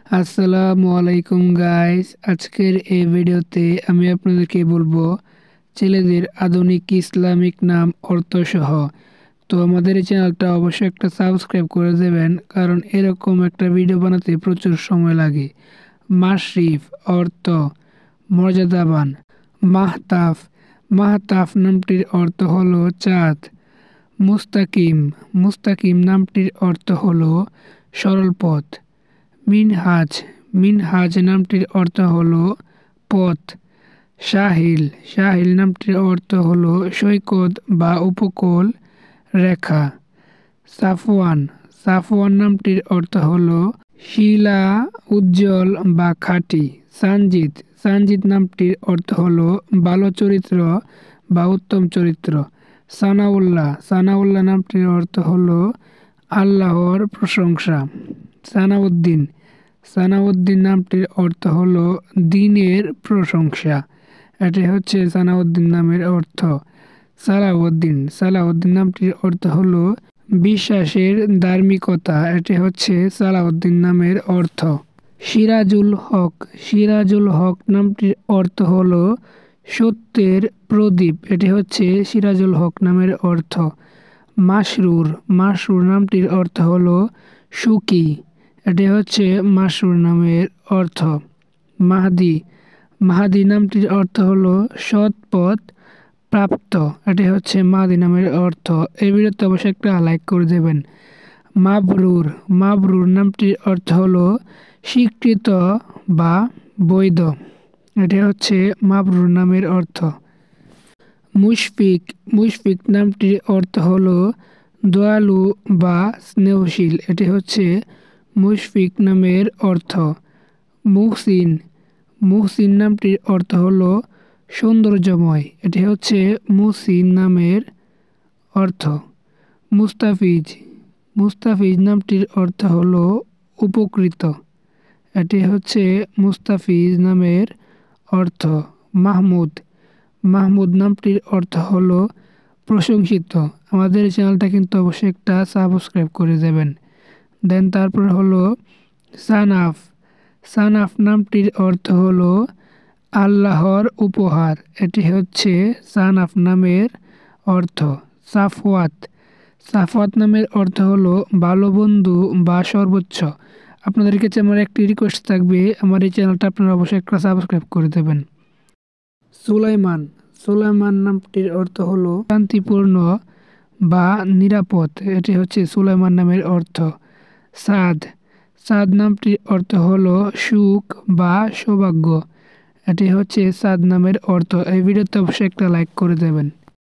আসসালামু আলাইকুম গাইস, আজকের এই ভিডিওতে আমি আপনাদেরকে বলবো ছেলেদের আধুনিক ইসলামিক নাম অর্থসহ। তো আমাদের এই চ্যানেলটা অবশ্যই একটা সাবস্ক্রাইব করে দেবেন, কারণ এরকম একটা ভিডিও বানাতে প্রচুর সময় লাগে। মাশরিফ অর্থ মর্যাদাবান। মাহতাব মাহতাব নামটির অর্থ হলো চাঁদ। মুস্তাকিম মুস্তাকিম নামটির অর্থ হলো সরল পথ। মিনহাজ মিনহাজ নামটির অর্থ হলো পথ। সাহিল সাহিল নামটির অর্থ হলো সৈকত বা উপকূল রেখা। সাফওয়ান সাফওয়ান নামটির অর্থ হলো শিলা, উজ্জ্বল বা খাঁটি। সানজিদ সানজিদ নামটির অর্থ হলো ভালো চরিত্র বা উত্তম চরিত্র। সানাউল্লাহ নামটির অর্থ হলো আল্লাহর প্রশংসা। সানাউদ্দিন নামটির অর্থ হলো দ্বীনের প্রশংসা। এটি হচ্ছে সানাউদ্দিন নামের অর্থ। সালাউদ্দিন নামটির অর্থ হলো বিশ্বাসের ধার্মিকতা। এটি হচ্ছে সালাউদ্দিন নামের অর্থ। সিরাজুল হক নামটির অর্থ হলো সত্যের প্রদীপ। এটি হচ্ছে সিরাজুল হক নামের অর্থ। মাসরুর নামটির অর্থ হলো সুখী। এটি হচ্ছে মাসরুর নামের অর্থ। মাহাদি নামটির অর্থ হলো সৎ পথ প্রাপ্ত। এটি হচ্ছে মাহাদি নামের অর্থ। এই ভিডিওতে অবশ্যই একটা লাইক করে দেবেন। মাবরুর নামটির অর্থ হলো স্বীকৃত বা বৈধ। এটি হচ্ছে মাবরুর নামের অর্থ। মুশফিক নামটির অর্থ হলো দয়ালু বা স্নেহশীল। এটি হচ্ছে মুশফিক নামের অর্থ। মুহসিন নামটির অর্থ হলো সৌন্দর্যময়। এটি হচ্ছে মুহসিন নামের অর্থ। মুস্তাফিজ নামটির অর্থ হলো উপকৃত। এটি হচ্ছে মুস্তাফিজ নামের অর্থ। মাহমুদ নামটির অর্থ হলো প্রশংসিত। আমাদের চ্যানেলটা কিন্তু অবশ্যই একটা সাবস্ক্রাইব করে দেবেন। দেন তারপর হলো সানাফ নামটির অর্থ হলো আল্লাহর উপহার। এটি হচ্ছে সানাফ নামের অর্থ। সাফওয়াত নামের অর্থ হলো ভালো বন্ধু বা সর্বোচ্চ। আপনাদের কাছে আমার একটি রিকোয়েস্ট থাকবে, আমার এই চ্যানেলটা আপনারা অবশ্যই একটা সাবস্ক্রাইব করে দেবেন। সুলাইমান নামটির অর্থ হলো শান্তিপূর্ণ বা নিরাপদ। এটি হচ্ছে সুলাইমান নামের অর্থ। সাদ নামটির অর্থ হলো সুখ বা সৌভাগ্য। এটি হচ্ছে সাদ নামের অর্থ। এই ভিডিওতে অবশ্যই একটা লাইক করে দেবেন।